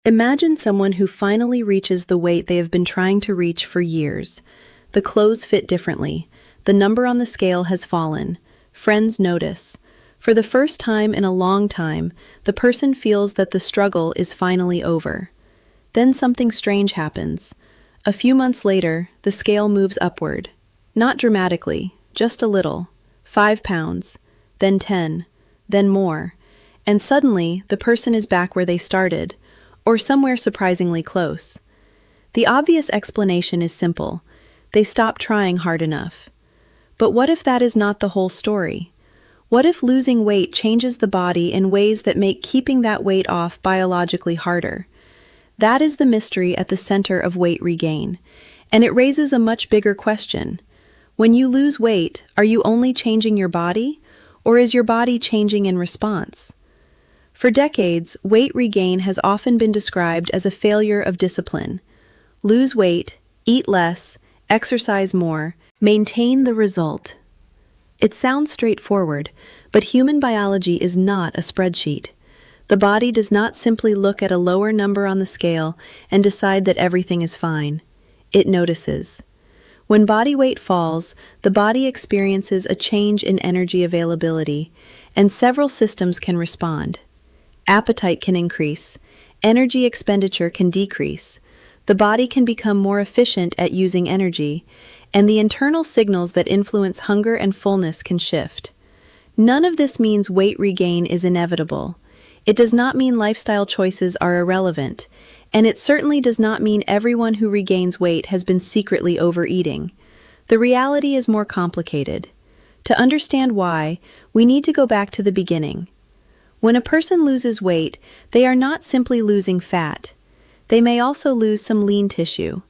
Imagine someone who finally reaches the weight they have been trying to reach for years. The clothes fit differently. The number on the scale has fallen. Friends notice. For the first time in a long time, the person feels that the struggle is finally over. Then something strange happens. A few months later, the scale moves upward. Not dramatically, just a little. 5 pounds, then 10, then more. And suddenly, the person is back where they started, or somewhere surprisingly close. The obvious explanation is simple. They stopped trying hard enough. But what if that is not the whole story? What if losing weight changes the body in ways that make keeping that weight off biologically harder? That is the mystery at the center of weight regain, and it raises a much bigger question. When you lose weight, are you only changing your body, or is your body changing in response? For decades, weight regain has often been described as a failure of discipline. Lose weight, eat less, exercise more, maintain the result. It sounds straightforward, but human biology is not a spreadsheet. The body does not simply look at a lower number on the scale and decide that everything is fine. It notices. When body weight falls, the body experiences a change in energy availability, and several systems can respond. Appetite can increase, energy expenditure can decrease, the body can become more efficient at using energy, and the internal signals that influence hunger and fullness can shift. None of this means weight regain is inevitable. It does not mean lifestyle choices are irrelevant, and it certainly does not mean everyone who regains weight has been secretly overeating. The reality is more complicated. To understand why, we need to go back to the beginning. When a person loses weight, they are not simply losing fat. They may also lose some lean tissue.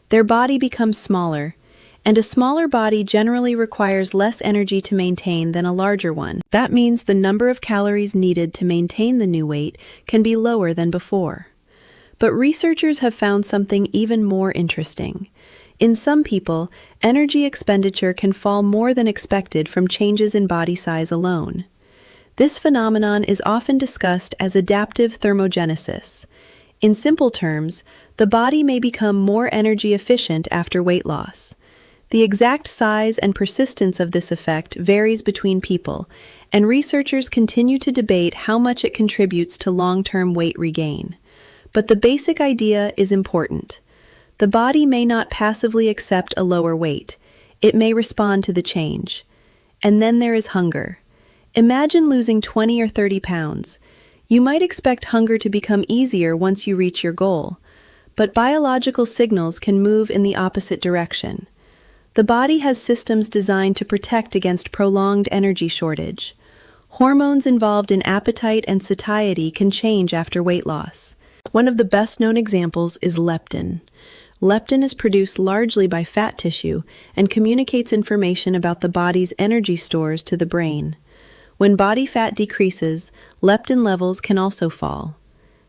Their body becomes smaller, and a smaller body generally requires less energy to maintain than a larger one. That means the number of calories needed to maintain the new weight can be lower than before. But researchers have found something even more interesting. In some people, energy expenditure can fall more than expected from changes in body size alone. This phenomenon is often discussed as adaptive thermogenesis. In simple terms, the body may become more energy efficient after weight loss. The exact size and persistence of this effect varies between people, and researchers continue to debate how much it contributes to long-term weight regain. But the basic idea is important. The body may not passively accept a lower weight. It may respond to the change. And then there is hunger. Imagine losing 20 or 30 pounds. You might expect hunger to become easier once you reach your goal, but biological signals can move in the opposite direction. The body has systems designed to protect against prolonged energy shortage. Hormones involved in appetite and satiety can change after weight loss. One of the best-known examples is leptin. Leptin is produced largely by fat tissue and communicates information about the body's energy stores to the brain. When body fat decreases, leptin levels can also fall.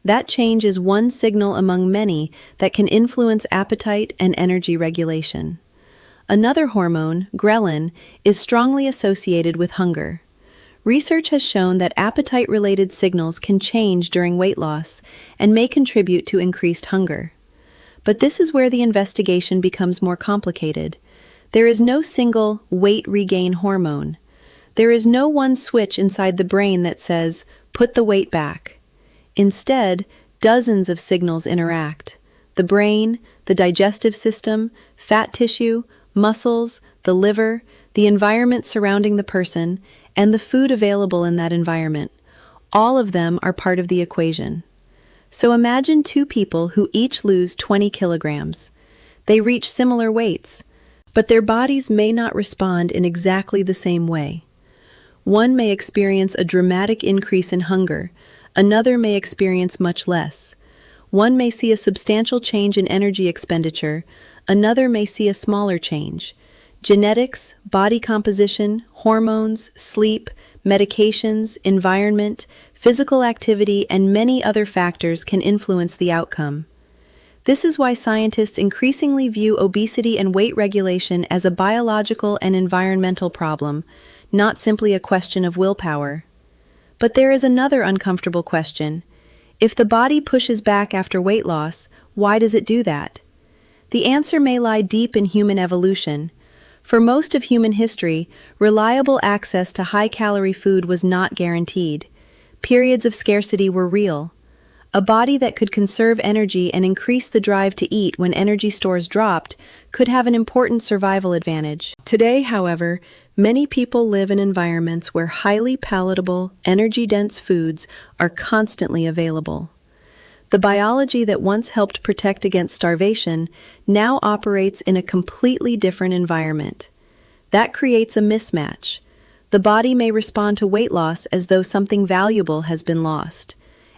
That change is one signal among many that can influence appetite and energy regulation. Another hormone, ghrelin, is strongly associated with hunger. Research has shown that appetite-related signals can change during weight loss and may contribute to increased hunger. But this is where the investigation becomes more complicated. There is no single weight regain hormone. There is no one switch inside the brain that says, put the weight back. Instead, dozens of signals interact. The brain, the digestive system, fat tissue, muscles, the liver, the environment surrounding the person, and the food available in that environment. All of them are part of the equation. So imagine two people who each lose 20 kilograms. They reach similar weights, but their bodies may not respond in exactly the same way. One may experience a dramatic increase in hunger, another may experience much less. One may see a substantial change in energy expenditure, another may see a smaller change. Genetics, body composition, hormones, sleep, medications, environment, physical activity, and many other factors can influence the outcome. This is why scientists increasingly view obesity and weight regulation as a biological and environmental problem, not simply a question of willpower. But there is another uncomfortable question. If the body pushes back after weight loss, why does it do that? The answer may lie deep in human evolution. For most of human history, reliable access to high-calorie food was not guaranteed. Periods of scarcity were real. A body that could conserve energy and increase the drive to eat when energy stores dropped could have an important survival advantage. Today, however, many people live in environments where highly palatable, energy-dense foods are constantly available. The biology that once helped protect against starvation now operates in a completely different environment. That creates a mismatch. The body may respond to weight loss as though something valuable has been lost.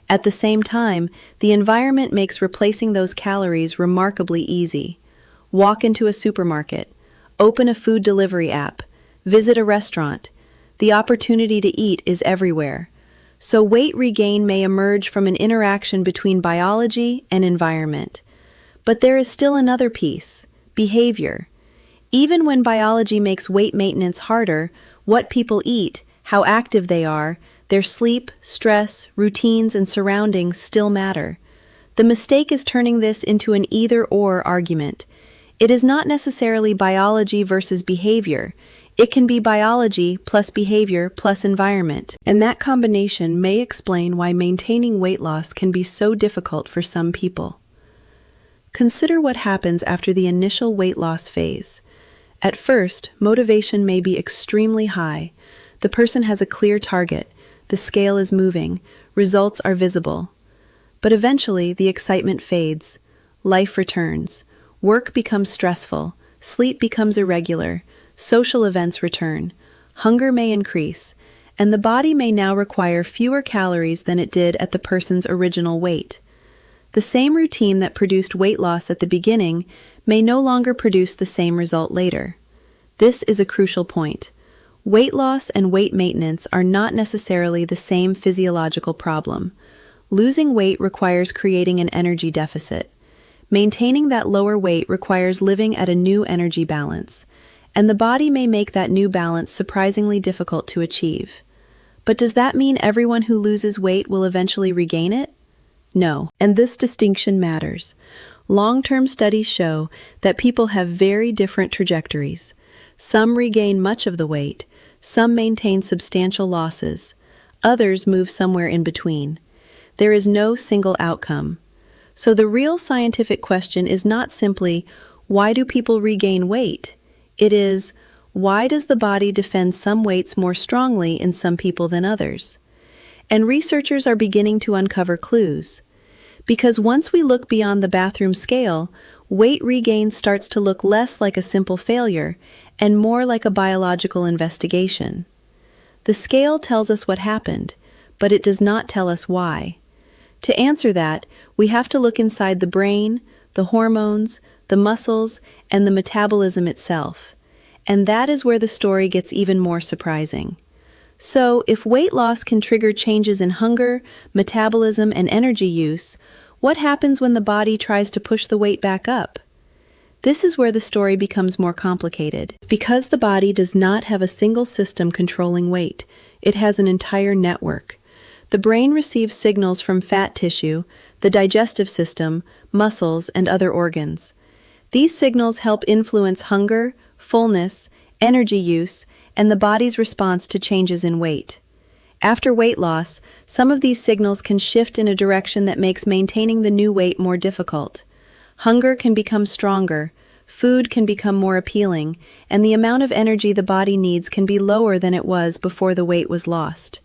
At the same time, the environment makes replacing those calories remarkably easy. Walk into a supermarket, open a food delivery app, visit a restaurant. The opportunity to eat is everywhere. So weight regain may emerge from an interaction between biology and environment. But there is still another piece: behavior. Even when biology makes weight maintenance harder, what people eat, how active they are, their sleep, stress, routines, and surroundings still matter. The mistake is turning this into an either-or argument. It is not necessarily biology versus behavior. It can be biology plus behavior plus environment. And that combination may explain why maintaining weight loss can be so difficult for some people. Consider what happens after the initial weight loss phase. At first, motivation may be extremely high. The person has a clear target. The scale is moving, results are visible. But eventually, the excitement fades. Life returns. Work becomes stressful. Sleep becomes irregular. Social events return. Hunger may increase. And the body may now require fewer calories than it did at the person's original weight. The same routine that produced weight loss at the beginning may no longer produce the same result later. This is a crucial point. Weight loss and weight maintenance are not necessarily the same physiological problem. Losing weight requires creating an energy deficit. Maintaining that lower weight requires living at a new energy balance, and the body may make that new balance surprisingly difficult to achieve. But does that mean everyone who loses weight will eventually regain it? No, and this distinction matters. Long-term studies show that people have very different trajectories. Some regain much of the weight. Some maintain substantial losses. Others move somewhere in between. There is no single outcome. So the real scientific question is not simply, why do people regain weight? It is, why does the body defend some weights more strongly in some people than others? And researchers are beginning to uncover clues. Because once we look beyond the bathroom scale, weight regain starts to look less like a simple failure and more like a biological investigation. The scale tells us what happened, but it does not tell us why. To answer that, we have to look inside the brain, the hormones, the muscles, and the metabolism itself. And that is where the story gets even more surprising. So, if weight loss can trigger changes in hunger, metabolism, and energy use, what happens when the body tries to push the weight back up? This is where the story becomes more complicated. Because the body does not have a single system controlling weight, it has an entire network. The brain receives signals from fat tissue, the digestive system, muscles, and other organs. These signals help influence hunger, fullness, energy use, and the body's response to changes in weight. After weight loss, some of these signals can shift in a direction that makes maintaining the new weight more difficult. Hunger can become stronger, food can become more appealing, and the amount of energy the body needs can be lower than it was before the weight was lost.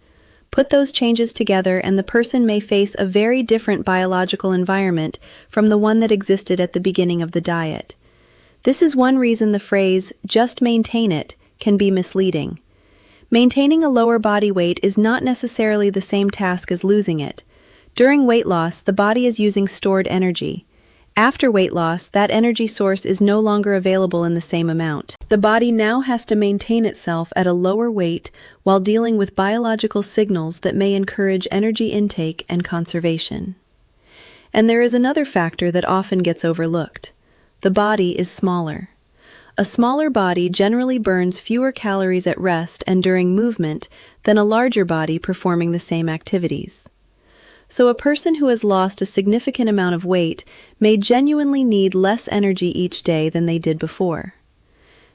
Put those changes together and the person may face a very different biological environment from the one that existed at the beginning of the diet. This is one reason the phrase, "just maintain it," can be misleading. Maintaining a lower body weight is not necessarily the same task as losing it. During weight loss, the body is using stored energy. After weight loss, that energy source is no longer available in the same amount. The body now has to maintain itself at a lower weight while dealing with biological signals that may encourage energy intake and conservation. And there is another factor that often gets overlooked. The body is smaller. A smaller body generally burns fewer calories at rest and during movement than a larger body performing the same activities. So a person who has lost a significant amount of weight may genuinely need less energy each day than they did before.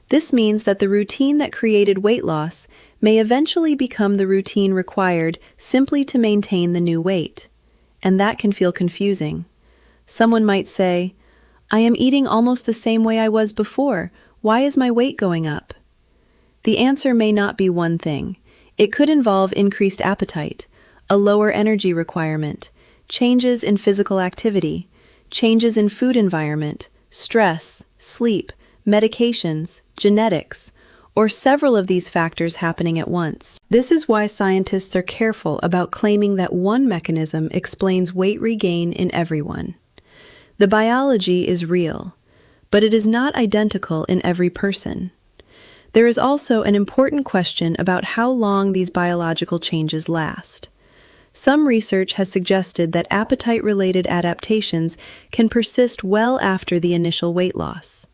This means that the routine that created weight loss may eventually become the routine required simply to maintain the new weight. And that can feel confusing. Someone might say, "I am eating almost the same way I was before. Why is my weight going up?" The answer may not be one thing. It could involve increased appetite, a lower energy requirement, changes in physical activity, changes in food environment, stress, sleep, medications, genetics, or several of these factors happening at once. This is why scientists are careful about claiming that one mechanism explains weight regain in everyone. The biology is real, but it is not identical in every person. There is also an important question about how long these biological changes last. Some research has suggested that appetite-related adaptations can persist well after the initial weight loss.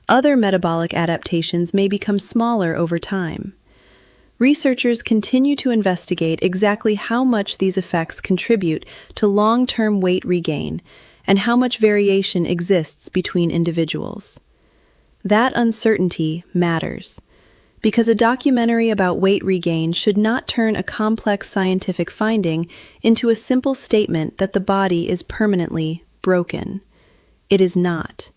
Other metabolic adaptations may become smaller over time. Researchers continue to investigate exactly how much these effects contribute to long-term weight regain and how much variation exists between individuals. That uncertainty matters, because a documentary about weight regain should not turn a complex scientific finding into a simple statement that the body is permanently broken. It is not.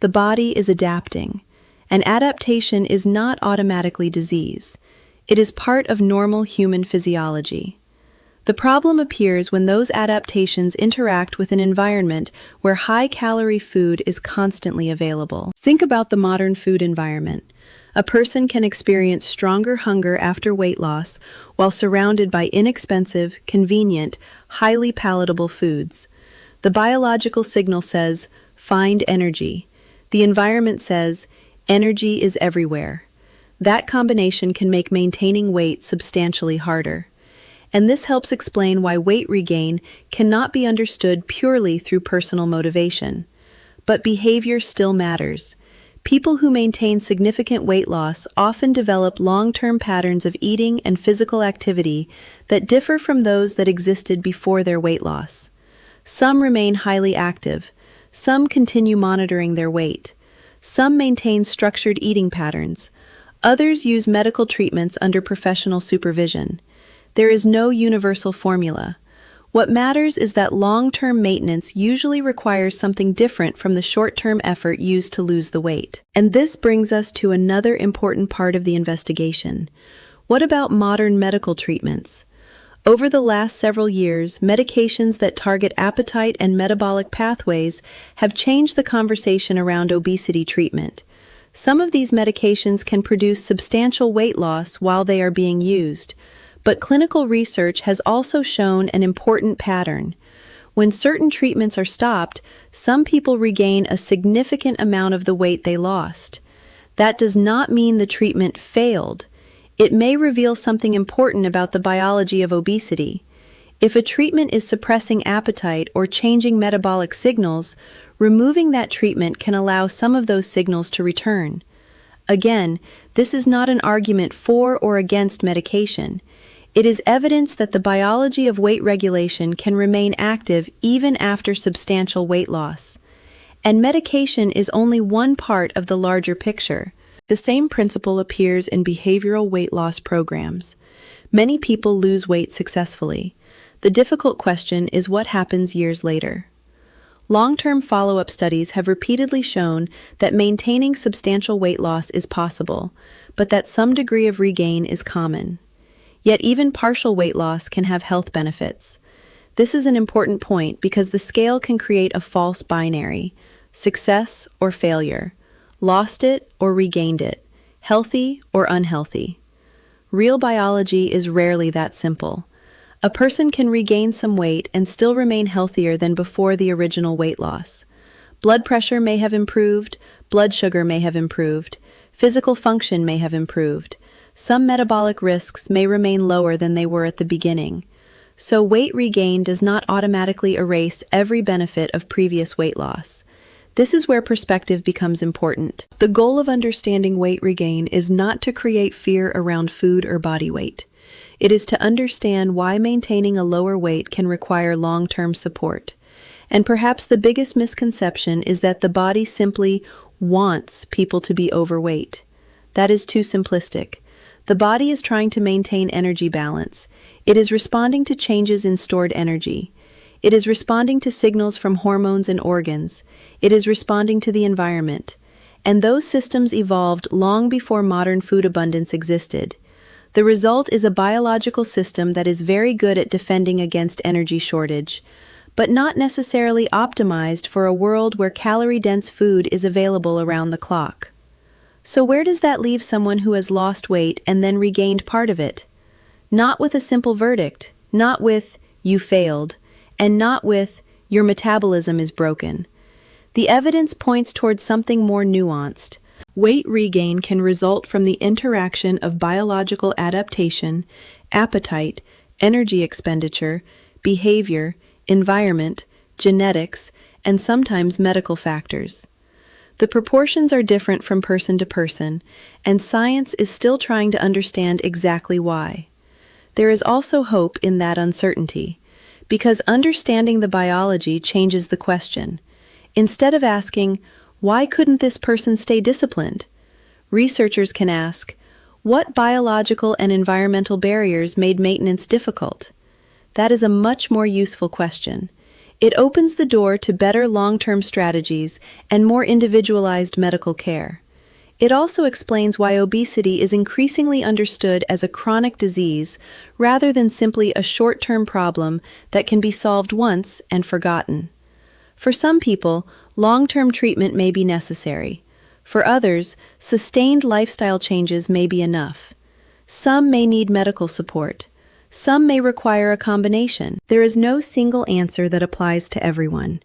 The body is adapting, and adaptation is not automatically disease. It is part of normal human physiology. The problem appears when those adaptations interact with an environment where high-calorie food is constantly available. Think about the modern food environment. A person can experience stronger hunger after weight loss while surrounded by inexpensive, convenient, highly palatable foods. The biological signal says, "Find energy." The environment says, "Energy is everywhere." That combination can make maintaining weight substantially harder. And this helps explain why weight regain cannot be understood purely through personal motivation. But behavior still matters. People who maintain significant weight loss often develop long-term patterns of eating and physical activity that differ from those that existed before their weight loss. Some remain highly active. Some continue monitoring their weight. Some maintain structured eating patterns. Others use medical treatments under professional supervision. There is no universal formula. What matters is that long-term maintenance usually requires something different from the short-term effort used to lose the weight. And this brings us to another important part of the investigation. What about modern medical treatments? Over the last several years, medications that target appetite and metabolic pathways have changed the conversation around obesity treatment. Some of these medications can produce substantial weight loss while they are being used. But clinical research has also shown an important pattern. When certain treatments are stopped, some people regain a significant amount of the weight they lost. That does not mean the treatment failed. It may reveal something important about the biology of obesity. If a treatment is suppressing appetite or changing metabolic signals, removing that treatment can allow some of those signals to return. Again, this is not an argument for or against medication. It is evidence that the biology of weight regulation can remain active even after substantial weight loss. And medication is only one part of the larger picture. The same principle appears in behavioral weight loss programs. Many people lose weight successfully. The difficult question is what happens years later. Long-term follow-up studies have repeatedly shown that maintaining substantial weight loss is possible, but that some degree of regain is common. Yet even partial weight loss can have health benefits. This is an important point because the scale can create a false binary: success or failure, lost it or regained it, healthy or unhealthy. Real biology is rarely that simple. A person can regain some weight and still remain healthier than before the original weight loss. Blood pressure may have improved, blood sugar may have improved, physical function may have improved. Some metabolic risks may remain lower than they were at the beginning. So weight regain does not automatically erase every benefit of previous weight loss. This is where perspective becomes important. The goal of understanding weight regain is not to create fear around food or body weight. It is to understand why maintaining a lower weight can require long-term support. And perhaps the biggest misconception is that the body simply wants people to be overweight. That is too simplistic. The body is trying to maintain energy balance. It is responding to changes in stored energy. It is responding to signals from hormones and organs. It is responding to the environment. And those systems evolved long before modern food abundance existed. The result is a biological system that is very good at defending against energy shortage, but not necessarily optimized for a world where calorie-dense food is available around the clock. So where does that leave someone who has lost weight and then regained part of it? Not with a simple verdict, not with, "you failed," and not with, "your metabolism is broken." The evidence points towards something more nuanced. Weight regain can result from the interaction of biological adaptation, appetite, energy expenditure, behavior, environment, genetics, and sometimes medical factors. The proportions are different from person to person, and science is still trying to understand exactly why. There is also hope in that uncertainty, because understanding the biology changes the question. Instead of asking, "Why couldn't this person stay disciplined?" researchers can ask, "What biological and environmental barriers made maintenance difficult?" That is a much more useful question. It opens the door to better long-term strategies and more individualized medical care. It also explains why obesity is increasingly understood as a chronic disease rather than simply a short-term problem that can be solved once and forgotten. For some people, long-term treatment may be necessary. For others, sustained lifestyle changes may be enough. Some may need medical support. Some may require a combination. There is no single answer that applies to everyone.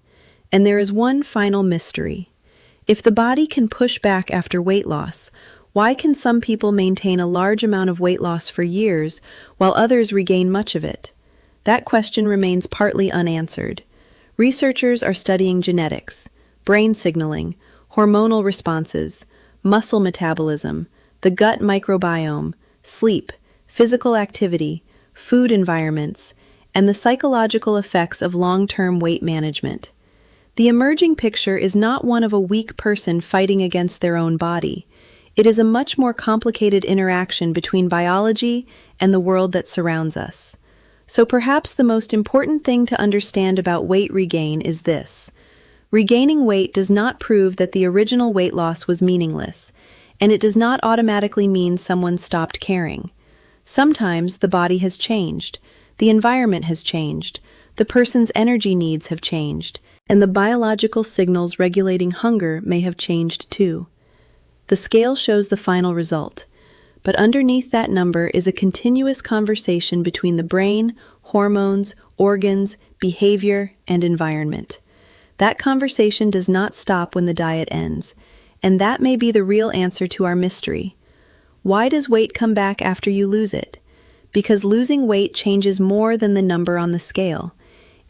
And there is one final mystery. If the body can push back after weight loss, why can some people maintain a large amount of weight loss for years while others regain much of it? That question remains partly unanswered. Researchers are studying genetics, brain signaling, hormonal responses, muscle metabolism, the gut microbiome, sleep, physical activity, food environments, and the psychological effects of long-term weight management. The emerging picture is not one of a weak person fighting against their own body. It is a much more complicated interaction between biology and the world that surrounds us. So perhaps the most important thing to understand about weight regain is this. Regaining weight does not prove that the original weight loss was meaningless, and it does not automatically mean someone stopped caring. Sometimes the body has changed, the environment has changed, the person's energy needs have changed, and the biological signals regulating hunger may have changed too. The scale shows the final result, but underneath that number is a continuous conversation between the brain, hormones, organs, behavior, and environment. That conversation does not stop when the diet ends, and that may be the real answer to our mystery. Why does weight come back after you lose it? Because losing weight changes more than the number on the scale.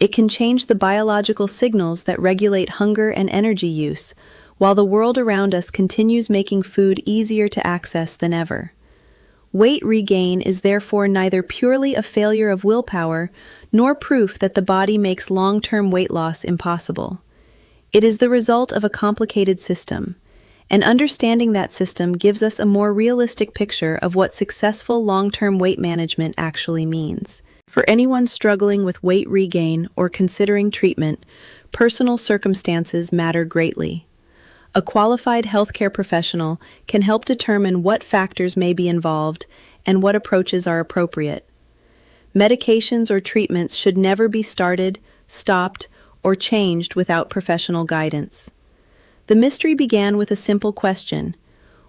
It can change the biological signals that regulate hunger and energy use, while the world around us continues making food easier to access than ever. Weight regain is therefore neither purely a failure of willpower nor proof that the body makes long-term weight loss impossible. It is the result of a complicated system, and understanding that system gives us a more realistic picture of what successful long-term weight management actually means. For anyone struggling with weight regain or considering treatment, personal circumstances matter greatly. A qualified healthcare professional can help determine what factors may be involved and what approaches are appropriate. Medications or treatments should never be started, stopped, or changed without professional guidance. The mystery began with a simple question: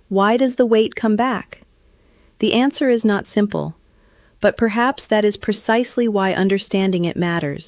why does the weight come back? The answer is not simple, but perhaps that is precisely why understanding it matters.